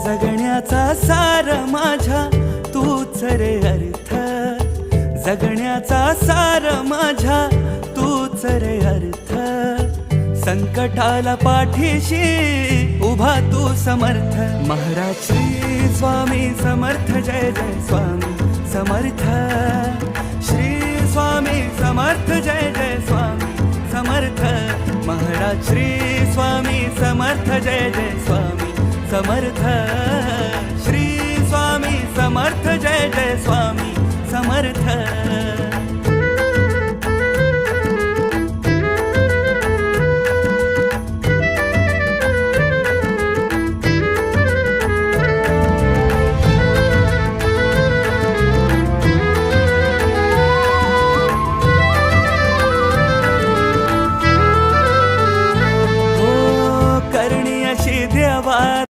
जगण्याचा सार माझ्या तूच रे अर्थ, जगण्याचा सार माझ्या तूच रे अर्थ. संकटाला पाठीशी उभा तू समर्थ. महाराज श्री स्वामी समर्थ, जय जय स्वामी समर्थ. श्री स्वामी समर्थ, जय जय स्वामी समर्थ. महाराज श्री स्वामी समर्थ, जय जय स्वामी समर्थ. श्री स्वामी समर्थ, जय जय स्वामी समर्थ.